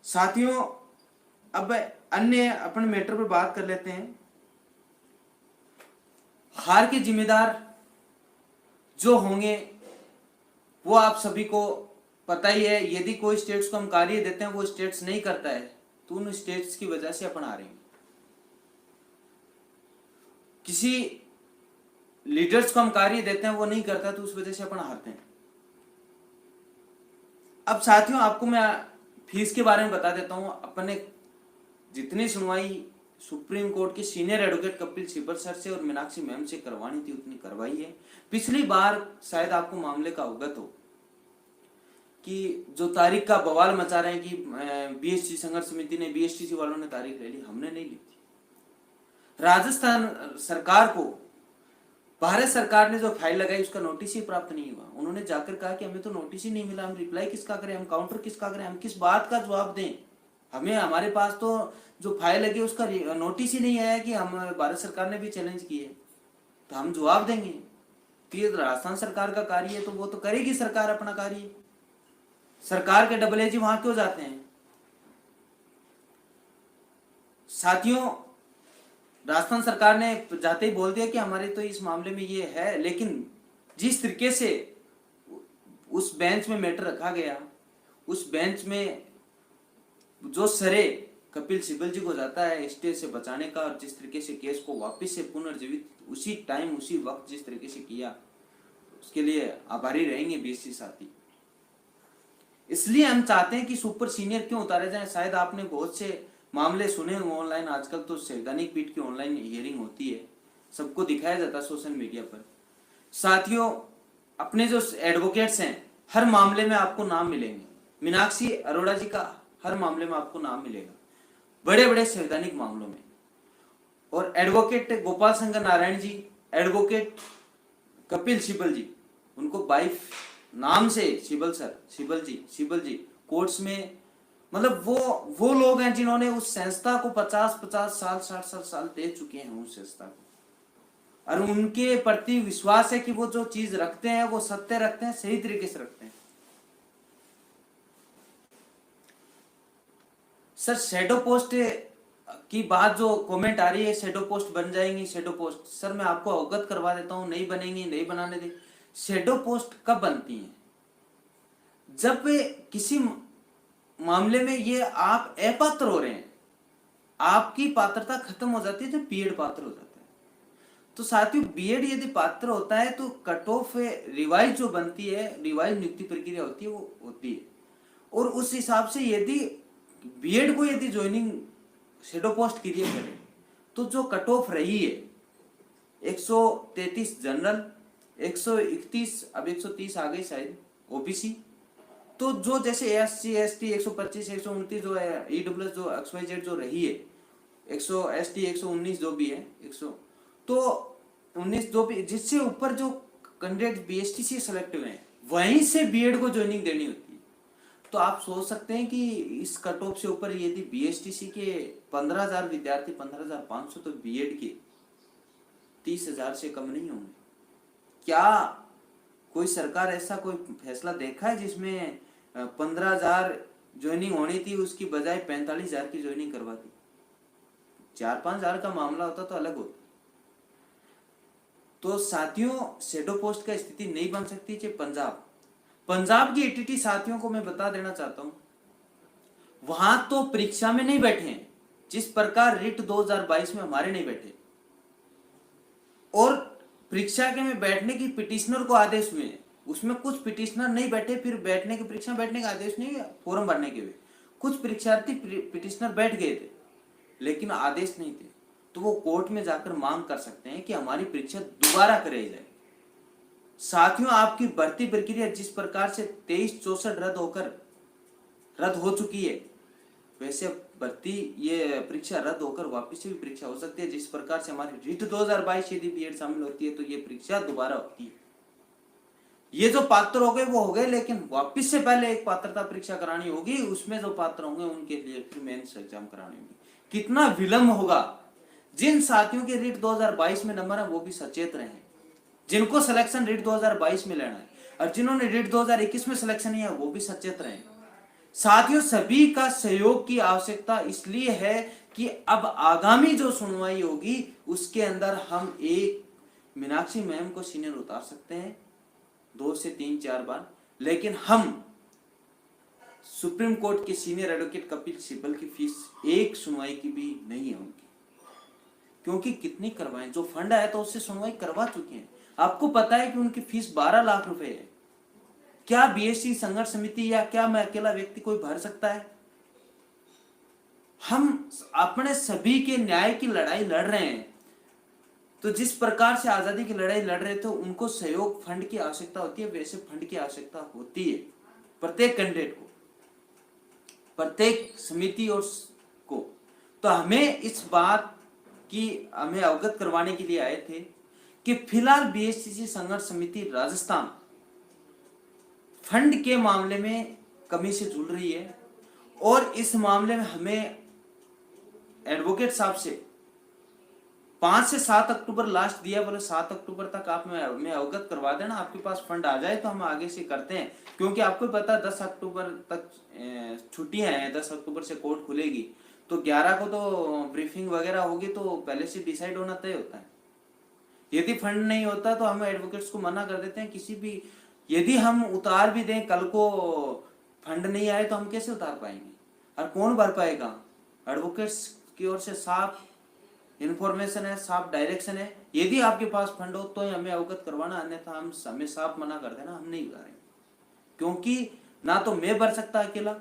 साथियों, अब अन्य अपन मैटर पर बात कर लेते हैं। हार के जिम्मेदार जो होंगे वो आप सभी को पता ही है। यदि कोई स्टेट्स को हम कार्य देते हैं वो स्टेट्स नहीं करता है तो उन स्टेट्स की वजह से अपन हारेंगे। किसी लीडर्स को हम कार्य देते हैं वो नहीं करता तो उस वजह से अपन हारते हैं। अब साथियों, आपको मैं फीस के बारे में बता देता हूं। अपने जितनी सुनवाई सुप्रीम कोर्ट के senior advocate Kapil Sibal sir से और मीनाक्षी मैम से करवानी थी उतनी करवाई है। पिछली बार शायद आपको मामले का अवगत हो कि जो तारीख का बवाल मचा रहे हैं कि बीएसटी संघर्ष समिति ने, बीएसटीसी वालों ने तारीख ले ली, हमने नहीं ली थी। राजस्थान सरकार को भारत सरकार ने जो फाइल लगाई उसका नोटिस ही प्राप्त नहीं हुआ। उन्होंने जाकर कहा कि हमें तो नोटिस ही नहीं मिला, हम रिप्लाई किसका करें, हम काउंटर किसका करें, हम किस बात का जवाब दें। हमें, हमारे पास तो जो फाइल लगी उसका नोटिस ही नहीं आया कि हम, भारत सरकार ने भी चैलेंज किए तो हम जवाब देंगे। तो ये राजस्थान सरकार का कार्य है तो वो तो करेगी सरकार अपना कार्य। सरकार के डबल एजेंट वहां क्यों जाते हैं? साथियों, राजस्थान सरकार ने जाते ही बोल दिया कि हमारे तो इस मामले में ये है, लेकिन जिस तरीके से उस बेंच में मैटर रखा गया, उस बेंच में जो सरे कपिल सिब्बल जी को जाता है स्टे से बचाने का, और जिस तरीके से केस को वापस से पुनर्जीवित उसी टाइम उसी वक्त जिस तरीके से किया, उसके लिए आभारी रहेंगे बीएससी साथी। इसलिए हम चाहते हैं कि सुपर सीनियर क्यों उतारे जाए। शायद आपने बहुत से मामले सुने ऑनलाइन, आजकल तो संवैधानिक पीठ की ऑनलाइन हियरिंग होती है, सबको दिखाया जाता है सोशल मीडिया पर। साथियों, अपने जो एडवोकेट्स हैं हर मामले में आपको नाम मिलेंगे। मीनाक्षी अरोड़ा जी का हर मामले में आपको नाम मिलेगा, बड़े बड़े संवैधानिक मामलों में। और एडवोकेट गोपाल शंकर नारायण जी, एडवोकेट कपिल सिब्बल जी, उनको वाइफ नाम से सिब्बल सर, सिब्बल जी कोर्ट्स में, मतलब वो लोग हैं जिन्होंने उस संस्था को 50-50 साल 60 साल दे चुके हैं उस संस्था को, और उनके प्रति विश्वास है कि वो जो चीज रखते हैं वो सत्य रखते हैं, सही तरीके से रखते हैं। सर, शैडो पोस्ट की बात जो कमेंट आ रही है, शैडो पोस्ट बन जाएंगी, शैडो पोस्ट, सर मैं आपको अवगत करवा देता हूं, नहीं बनेंगी, नहीं बनाने दे। शैडो पोस्ट कब बनती हैं? जब किसी मामले में ये आप अपात्र हो रहे हैं, आपकी पात्रता खत्म हो जाती है, तो बीएड पात्र हो जाता है। तो साथियों, बीएड यदि पात्र होता है तो कट ऑफ रिवाइज जो बनती है, रिवाइज नियुक्ति प्रक्रिया होती है, वो होती है। और उस हिसाब से यदि बीएड को यदि ज्वाइनिंग शैडो पोस्ट क्लियर करे तो जो कट ऑफ रही है 133 जनरल, 131, अब 130 आ गई शायद ओबीसी, तो जो जैसे एससी एसटी 125 129 जो है, ईडब्ल्यूएस जो एक्सवाईजेड जो रही है, 100 एसटी 119 जो भी है, 100 तो 19 जो भी, जिससे ऊपर जो कैंडिडेट बीएसटी से सेलेक्ट हुए हैं वहीं से बीएड को ज्वाइनिंग देनी होती है। तो आप सोच सकते हैं कि इस कट ऑफ से ऊपर यदि बीएसटीसी के 15,000 विद्यार्थी, 15,500, तो बीएड के 30,000 से कम नहीं होंगे। क्या कोई सरकार ऐसा कोई फैसला देखा है जिसमें 15,000 ज्वाइनिंग होनी थी उसकी बजाय 45,000 की ज्वाइनिंग करवाती? 4-5 हजार का मामला होता तो अलग होता। तो साथियों, शैडो पोस्ट का स्थिति नहीं बन सकती। चाहे पंजाब की एटीटी साथियों को मैं बता देना चाहता हूं, वहां तो परीक्षा में नहीं बैठे हैं जिस प्रकार रिट 2022 में हमारे नहीं बैठे, और परीक्षा के में बैठने की पिटिशनर को आदेश हुए, उसमें कुछ पिटिशनर नहीं बैठे, फिर बैठने की परीक्षा बैठने का आदेश नहीं, फॉर्म भरने के हुए कुछ परीक्षार्थी पिटिशनर बैठ गए थे लेकिन आदेश नहीं थे, तो वो कोर्ट में जाकर मांग कर सकते हैं कि हमारी परीक्षा दोबारा कराई जाए। साथियों, आपकी भर्ती प्रक्रिया जिस प्रकार से 2364 रद्द हो चुकी है, वैसे भर्ती ये परीक्षा रद्द होकर वापस से भी परीक्षा हो सकती है। जिस प्रकार से हमारी रिट 2022 यदि बीएड शामिल होती है तो ये परीक्षा दोबारा होती है। ये जो पात्र हो गए वो हो गए, लेकिन वापस से पहले एक पात्रता परीक्षा करानी होगी, उसमें जो पात्र होंगे उनके लिए फिर मेंस एग्जाम करानी होगी। कितना विलंब होगा। जिन साथियों के रिट 2022 में नंबर है वो भी सचेत रहे, जिनको सिलेक्शन रिट 2022 में लेना है, और जिन्होंने रिट 2021 में सिलेक्शन नहीं है वो भी सचेत रहे। साथियों, सभी का सहयोग की आवश्यकता इसलिए है कि अब आगामी जो सुनवाई होगी उसके अंदर हम एक मीनाक्षी मैम को सीनियर उतार सकते हैं 2 से 3-4 बार, लेकिन हम सुप्रीम कोर्ट के सीनियर एडवोकेट कपिल सिब्बल की फीस एक सुनवाई की भी नहीं है उनकी, क्योंकि कितनी करवाएं, जो फंड आया तो उससे सुनवाई करवा चुके हैं। आपको पता है कि उनकी फीस 12 लाख रुपए है। क्या बीएससी संघर्ष समिति या क्या मैं अकेला व्यक्ति कोई भर सकता है? हम अपने सभी के न्याय की लड़ाई लड़ रहे हैं, तो जिस प्रकार से आजादी की लड़ाई लड़ रहे थे उनको सहयोग फंड की आवश्यकता होती है, वैसे फंड की आवश्यकता होती है प्रत्येक कैंडिडेट को, प्रत्येक समिति और को। तो हमें इस बात की हमें अवगत करवाने के लिए आए थे कि फिलहाल बीएससी संघर्ष समिति राजस्थान फंड के मामले में कमी से जूझ रही है, और इस मामले में हमें एडवोकेट साहब से 5 से 7 अक्टूबर लास्ट दिया, बोले 7 अक्टूबर तक आप में अवगत करवा देना, आपके पास फंड आ जाए तो हम आगे से करते हैं। क्योंकि आपको पता है 10 अक्टूबर तक छुट्टियां हैं, 10 अक्टूबर से कोर्ट खुलेगी, तो 11 को तो ब्रीफिंग वगैरह होगी, तो पहले से डिसाइड होना तय होता है। यदि फंड नहीं होता तो हम एडवोकेट्स को मना कर देते हैं किसी भी, यदि हम उतार भी दें, कल को फंड नहीं आए तो हम कैसे उतार पाएंगे और कौन भर पाएगा? एडवोकेट्स की ओर से साफ इंफॉर्मेशन है, साफ डायरेक्शन है, यदि आपके पास फंड हो तो हमें अवगत करवाना, अन्यथा हम हमें साफ मना कर देना, हम नहीं उतारेंगे। क्योंकि ना तो मैं भर सकता अकेला,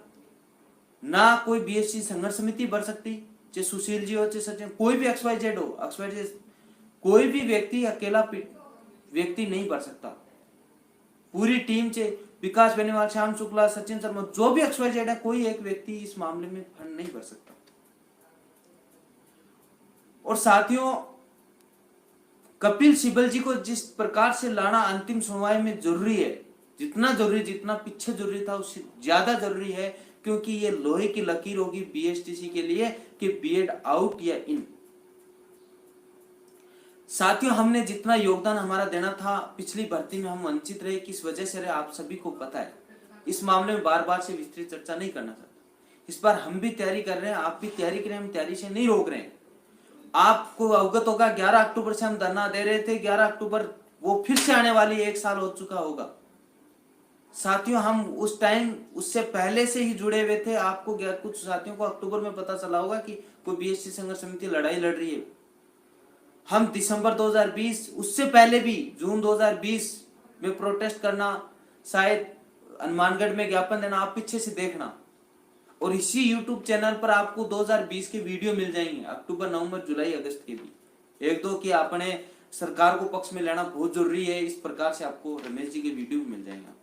ना कोई बीएससी संघर्ष समिति भर सकती, चाहे सुशील जी हो चाहे सचिन, कोई भी XYZ हो, XYZ कोई भी व्यक्ति अकेला व्यक्ति नहीं भर सकता। पूरी टीम से विकास बेनीवाल, श्याम शुक्ला, सचिन शर्मा, जो भी XYZ है, कोई एक व्यक्ति इस मामले में फंड नहीं भर सकता। और साथियों, कपिल सिब्बल जी को जिस प्रकार से लाना अंतिम सुनवाई में जरूरी है, जितना जरूरी, जितना पीछे जरूरी था उससे ज्यादा जरूरी है, क्योंकि ये लोहे की लकीर होगी बीएसटीसी के लिए कि बीएड आउट या इन। साथियों, हमने जितना योगदान हमारा देना था पिछली भर्ती में, हम वंचित रहे, किस वजह से रहे आप सभी को पता है। इस मामले में बार बार से विस्तृत चर्चा नहीं करना चाहता। इस बार हम भी तैयारी कर रहे हैं, आप भी तैयारी करें, हम तैयारी से नहीं रोक रहे हैं। आपको अवगत होगा 11 अक्टूबर से हम धरना दे रहे थे, 11 अक्टूबर वो फिर से आने वाली 1 साल हो चुका होगा। साथियों, हम उस टाइम उससे पहले से ही जुड़े हुए थे। आपको कुछ साथियों को अक्टूबर में पता चला होगा कि कोई बीएससी संघर्ष समिति लड़ाई लड़ रही है। हम दिसंबर 2020, उससे पहले भी जून 2020 में प्रोटेस्ट करना, शायद हनुमानगढ़ में ज्ञापन देना, आप पीछे से देखना। और इसी YouTube चैनल पर आपको 2020 के वीडियो मिल जाएंगे, अक्टूबर, नवंबर, जुलाई, अगस्त के भी 1-2 की आपने सरकार को पक्ष में लेना बहुत जरूरी है, इस प्रकार से आपको रमेश जी के वीडियो भी मिल जाएंगे।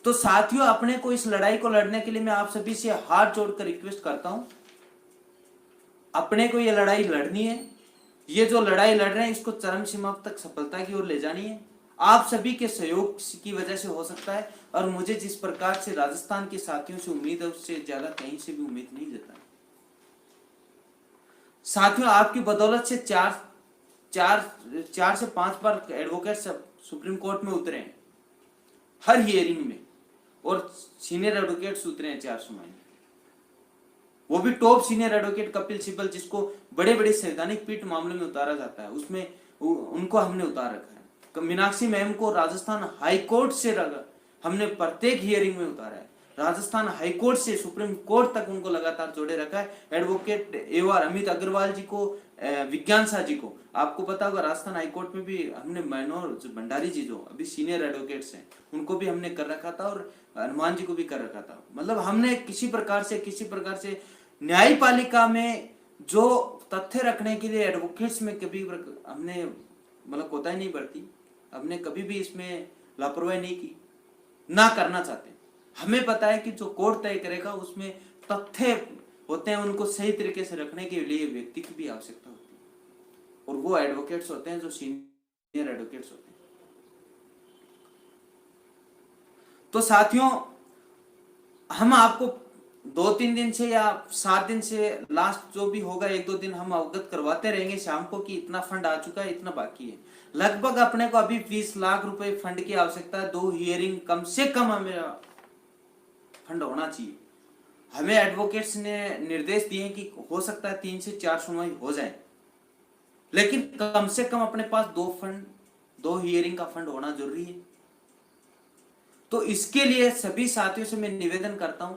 तो साथियों, अपने को इस लड़ाई को लड़ने के लिए मैं आप सभी से हाथ जोड़कर रिक्वेस्ट करता हूं, अपने को ये लड़ाई लड़नी है। ये जो लड़ाई लड़ रहे हैं इसको चरम सीमा तक सफलता की ओर ले जानी है। आप सभी के सहयोग की वजह से हो सकता है, और मुझे जिस प्रकार से राजस्थान के साथियों से उम्मीद है उससे ज्यादा कहीं से भी उम्मीद नहीं जता। साथियों, आपकी बदौलत से 4 से 5 बार एडवोकेट सुप्रीम कोर्ट में उतरे हैं हर हियरिंग में, और सीनियर एडवोकेट्स उतरे हैं 4 सुनवाई में। वो भी top senior advocate Kapil Sibal, जिसको बड़े बड़े संवैधानिक पीठ मामले में उतारा जाता है, उसमें उनको हमने उतार रखा है। मीनाक्षी मैम को राजस्थान हाईकोर्ट से हमने प्रत्येक हियरिंग में उतारा है। राजस्थान हाईकोर्ट से सुप्रीम कोर्ट तक उनको लगातार जोड़े रखा है। एडवोकेट एवार अमित अग्रवाल जी को, विज्ञान शाह जी को, आपको पता होगा राजस्थान हाईकोर्ट में भी हमने मनोज भंडारी जी जो अभी सीनियर एडवोकेट्स हैं उनको भी हमने कर रखा था, और हनुमान जी को भी कर रखा था। मतलब हमने किसी प्रकार से न्यायपालिका में जो तथ्य रखने के लिए एडवोकेट्स में कभी हमने मतलब कोताही नहीं बरती, हमने कभी भी इसमें लापरवाही नहीं की, ना करना चाहते। हमें पता है कि जो कोर्ट तय करेगा उसमें तथ्य होते हैं, उनको सही तरीके से रखने के लिए व्यक्ति की भी आवश्यकता होती है, और वो एडवोकेट्स होते हैं जो सीनियर एडवोकेट्स होते हैं। तो साथियों, हम आपको 2-3 दिन से या 7 दिन से, लास्ट जो भी होगा 1-2 दिन हम अवगत करवाते रहेंगे शाम को कि इतना फंड आ चुका है, इतना बाकी है। लगभग अपने को अभी 20 लाख रुपए फंड की आवश्यकता है। 2 हियरिंग कम से कम हमें फंड होना चाहिए। हमें एडवोकेट्स ने निर्देश दिए कि हो सकता है 3 से 4 सुनवाई हो जाए, लेकिन कम से कम अपने पास 2 हियरिंग का फंड होना जरूरी है। तो इसके लिए सभी साथियों से मैं निवेदन करता हूं,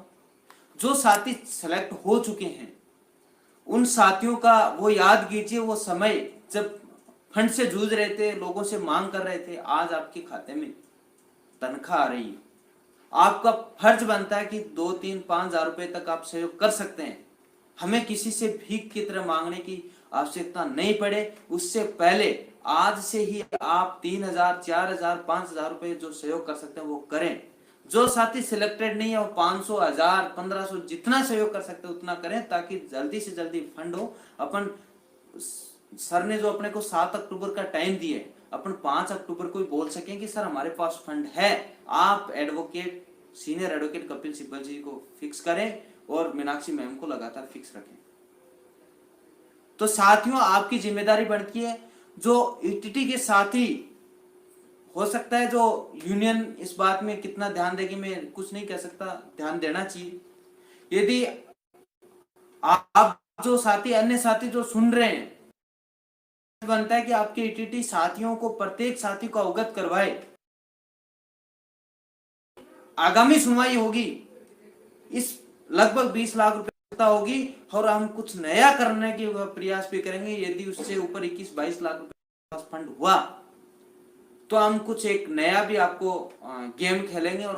जो साथी सेलेक्ट हो चुके हैं उन साथियों का वो याद कीजिए, वो समय जब फंड से जूझ रहे थे, लोगों से मांग कर रहे थे, आज आपके खाते में तनख्वाह आ रही है। आपका फर्ज बनता है कि 2, 3, 5 हजार रुपए तक आप सहयोग कर सकते हैं। हमें किसी से भीख की तरह मांगने की आवश्यकता नहीं पड़े। उससे पहले आज से ही आप 3 हजार, 4 हजार, 5 हजार रुपए जो सहयोग कर सकते हैं वो करें। जो साथी सिलेक्टेड नहीं है वो 500, 1000, 1500 जितना सहयोग कर सकते हैं उतना करें, ताकि जल्दी से जल्दी फंड हो। अपन सर ने जो अपने को 7 अक्टूबर का टाइम दिया है, अपन 5 अक्टूबर को ही बोल सकें कि सर हमारे पास फंड है। आप advocate, senior advocate Kapil Sibal ji को फिक्स करें और मीनाक्षी मैम को लगातार फिक्स रखें। तो साथियों, आपकी जिम्मेदारी बढ़ती है। जो ईटीटी के साथी, हो सकता है जो यूनियन इस बात में कितना ध्यान देगी मैं कुछ नहीं कह सकता, ध्यान देना चाहिए। यदि आप जो साथी, अन्य साथी जो सुन रहे हैं, बनता है कि आपके ईटीटी साथियों को, प्रत्येक साथी को अवगत करवाए। आगामी सुनवाई होगी, इस लगभग 20 लाख रुपए होगी और हम कुछ नया करने के प्रयास भी करेंगे। यदि उससे ऊपर 21-22 लाख रुपए फंड हुआ तो हम कुछ एक नया भी आपको गेम खेलेंगे और